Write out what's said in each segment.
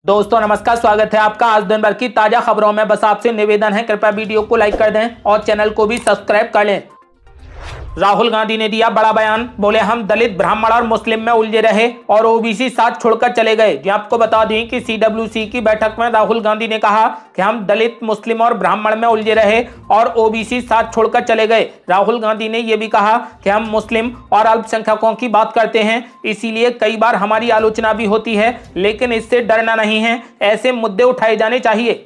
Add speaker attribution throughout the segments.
Speaker 1: दोस्तों नमस्कार, स्वागत है आपका आज दिन भर की ताजा खबरों में। बस आपसे निवेदन है, कृपया वीडियो को लाइक कर दें और चैनल को भी सब्सक्राइब कर लें। राहुल गांधी ने दिया बड़ा बयान, बोले हम दलित, ब्राह्मण और मुस्लिम में उलझे रहे और ओबीसी साथ छोड़कर चले गए। जी आपको बता दें कि सीडब्ल्यूसी की बैठक में राहुल गांधी ने कहा कि हम दलित, मुस्लिम और ब्राह्मण में उलझे रहे और ओबीसी साथ छोड़कर चले गए। राहुल गांधी ने यह भी कहा कि हम मुस्लिम और अल्पसंख्यकों की बात करते हैं, इसीलिए कई बार हमारी आलोचना भी होती है, लेकिन इससे डरना नहीं है, ऐसे मुद्दे उठाए जाने चाहिए।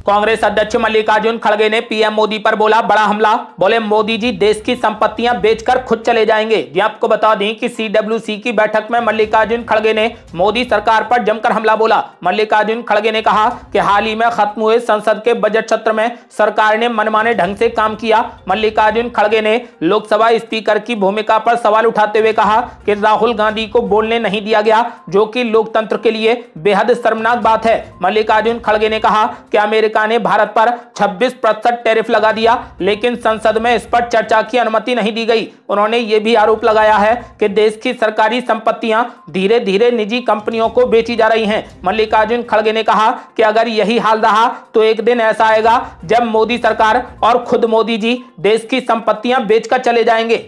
Speaker 1: कांग्रेस अध्यक्ष मल्लिकार्जुन खड़गे ने पीएम मोदी पर बोला बड़ा हमला, बोले मोदी जी देश की संपत्तियां बेचकर खुद चले जाएंगे। जी आपको बता दें कि सीडब्ल्यूसी की बैठक में मल्लिकार्जुन खड़गे ने मोदी सरकार पर जमकर हमला बोला। मल्लिकार्जुन खड़गे ने कहा कि हाल ही में खत्म हुए संसद के बजट सत्र में सरकार ने मनमाने ढंग से काम किया। मल्लिकार्जुन खड़गे ने लोकसभा स्पीकर की भूमिका पर सवाल उठाते हुए कहा कि राहुल गांधी को बोलने नहीं दिया गया, जो कि लोकतंत्र के लिए बेहद शर्मनाक बात है। मल्लिकार्जुन खड़गे ने कहा कि अमेरिका ने भारत पर 26% टैरिफ लगा दिया, लेकिन संसद में इस पर चर्चा की अनुमति नहीं दी गई। उन्होंने यह भी आरोप लगाया है कि देश की सरकारी संपत्तियां धीरे धीरे निजी कंपनियों को बेची जा रही हैं। मल्लिकार्जुन खड़गे ने कहा कि अगर यही हाल रहा तो एक दिन ऐसा आएगा जब मोदी सरकार और खुद मोदी जी देश की संपत्तियां बेचकर चले जाएंगे।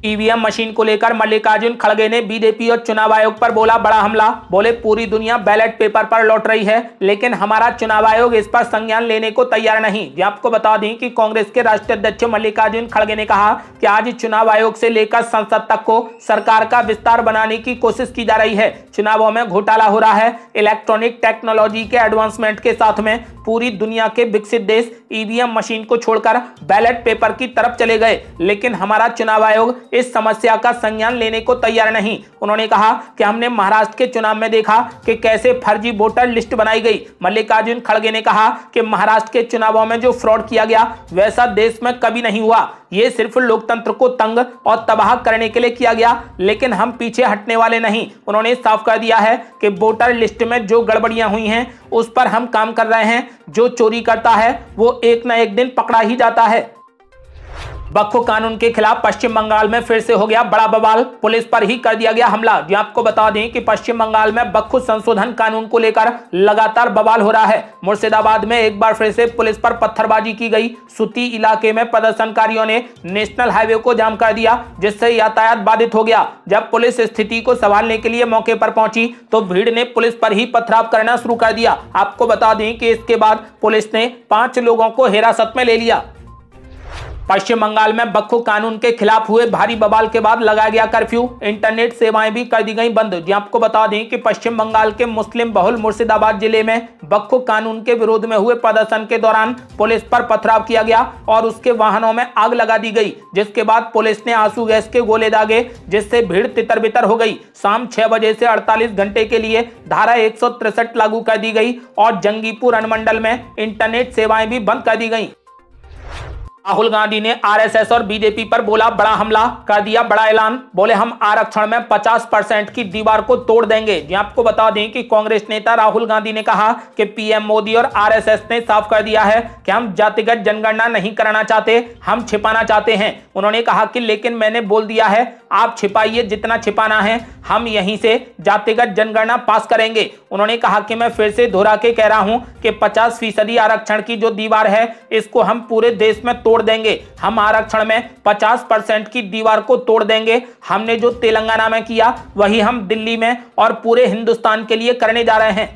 Speaker 1: ईवीएम मशीन को लेकर मल्लिकार्जुन खड़गे ने बीजेपी और चुनाव आयोग पर बोला बड़ा हमला, बोले पूरी दुनिया बैलेट पेपर पर लौट रही है, लेकिन हमारा चुनाव आयोग इस पर संज्ञान लेने को तैयार नहीं। आपको बता दें कि कांग्रेस के राष्ट्रीय अध्यक्ष मल्लिकार्जुन खड़गे ने कहा कि आज चुनाव आयोग से लेकर संसद तक को सरकार का विस्तार बनाने की कोशिश की जा रही है। चुनावों में घोटाला हो रहा है। इलेक्ट्रॉनिक टेक्नोलॉजी के एडवांसमेंट के साथ में पूरी दुनिया के विकसित देश ईवीएम मशीन को छोड़कर बैलेट पेपर की तरफ चले गए, लेकिन हमारा चुनाव आयोग इस समस्या का संज्ञान लेने को तैयार नहीं। उन्होंने कहा कि हमने महाराष्ट्र के चुनाव में देखा कि कैसे फर्जी वोटर लिस्ट बनाई गई। मल्लिकार्जुन खड़गे ने कहा कि महाराष्ट्र के चुनावों में जो फ्रॉड किया गया वैसा देश में कभी नहीं हुआ। ये सिर्फ लोकतंत्र को तंग और तबाह करने के लिए किया गया, लेकिन हम पीछे हटने वाले नहीं। उन्होंने साफ कर दिया है कि वोटर लिस्ट में जो गड़बड़ियां हुई हैं उस पर हम काम कर रहे हैं। जो चोरी करता है वो एक न एक दिन पकड़ा ही जाता है। वक्फ कानून के खिलाफ पश्चिम बंगाल में फिर से हो गया बड़ा बवाल, पुलिस पर ही कर दिया गया हमला। जी आपको बता दें कि पश्चिम बंगाल में वक्फ संशोधन कानून को लेकर लगातार बवाल हो रहा है। मुर्शिदाबाद में एक बार फिर से पुलिस पर पत्थरबाजी की गई। सुती इलाके में प्रदर्शनकारियों ने नेशनल हाईवे को जाम कर दिया, जिससे यातायात बाधित हो गया। जब पुलिस स्थिति को संभालने के लिए मौके पर पहुंची तो भीड़ ने पुलिस पर ही पथराव करना शुरू कर दिया। आपको बता दें कि इसके बाद पुलिस ने 5 लोगों को हिरासत में ले लिया। पश्चिम बंगाल में वक्फ कानून के खिलाफ हुए भारी बवाल के बाद लगाया गया कर्फ्यू। इंटरनेट सेवाएं भी कर दी गई बंद। जी आपको बता दें कि पश्चिम बंगाल के मुस्लिम बहुल मुर्शिदाबाद जिले में वक्फ कानून के विरोध में हुए प्रदर्शन के दौरान पुलिस पर पथराव किया गया और उसके वाहनों में आग लगा दी गई, जिसके बाद पुलिस ने आंसू गैस के गोले दागे, जिससे भीड़ तितर बितर हो गई। शाम 6 बजे से 48 घंटे के लिए धारा 163 लागू कर दी गई और जंगीपुर अनुमंडल में इंटरनेट सेवाएं भी बंद कर दी गई। राहुल गांधी ने आरएसएस और बीजेपी पर बोला बड़ा हमला, कर दिया बड़ा ऐलान, बोले हम आरक्षण में 50% की दीवार को तोड़ देंगे। जी आपको बता दें कि कांग्रेस नेता राहुल गांधी ने कहा कि पीएम मोदी और आरएसएस ने साफ कर दिया है कि हम जातिगत जनगणना नहीं कराना चाहते, हम छिपाना चाहते हैं। उन्होंने कहा कि लेकिन मैंने बोल दिया है, आप छिपाइए जितना छिपाना है, हम यहीं से जातिगत जनगणना पास करेंगे। उन्होंने कहा कि मैं फिर से दोहरा के कह रहा हूं कि 50% आरक्षण की जो दीवार है इसको हम पूरे देश में तोड़ देंगे। हम आरक्षण में 50% की दीवार को तोड़ देंगे। हमने जो तेलंगाना में किया वही हम दिल्ली में और पूरे हिंदुस्तान के लिए करने जा रहे हैं।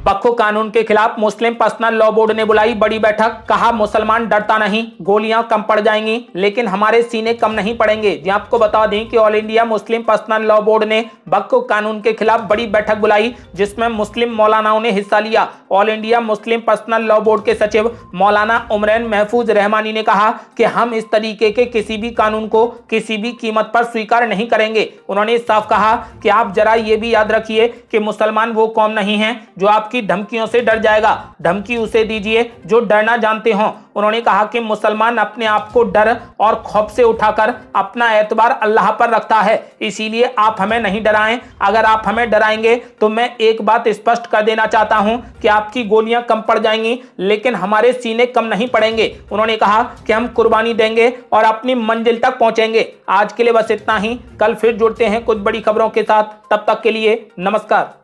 Speaker 1: वक्फ कानून के खिलाफ मुस्लिम पर्सनल लॉ बोर्ड ने बुलाई बड़ी बैठक, कहा मुसलमान डरता नहीं, गोलियां कम पड़ जाएंगी लेकिन हमारे सीने कम नहीं पड़ेंगे। जी आपको बता दें कि all India Muslim personal law board ने वक्फ कानून के खिलाफ बड़ी बैठक बुलाई, जिसमें मुस्लिम मौलानाओं ने हिस्सा लिया। All India Muslim personal law board के सचिव मौलाना उमरैन महफूज रहमानी ने कहा कि हम इस तरीके के किसी भी कानून को किसी भी कीमत पर स्वीकार नहीं करेंगे। उन्होंने साफ कहा कि आप जरा ये भी याद रखिए कि मुसलमान वो कौम नहीं है जो आपके आपकी धमकियों से डर जाएगा। धमकी उसे दीजिए जो डरना जानते हो। उन्होंने कहा कि मुसलमान अपने आप को डर और खौफ से उठाकर अपना एतबार अल्लाह पर रखता है, इसीलिए आप हमें नहीं डराएं। अगर आप हमें डराएंगे तो मैं एक बात स्पष्ट कर देना चाहता हूं कि आपकी गोलियां कम पड़ जाएंगी, लेकिन हमारे सीने कम नहीं पड़ेंगे। उन्होंने कहा कि हम कुर्बानी देंगे और अपनी मंजिल तक पहुंचेंगे। आज के लिए बस इतना ही। कल फिर जुड़ते हैं कुछ बड़ी खबरों के साथ। तब तक के लिए नमस्कार।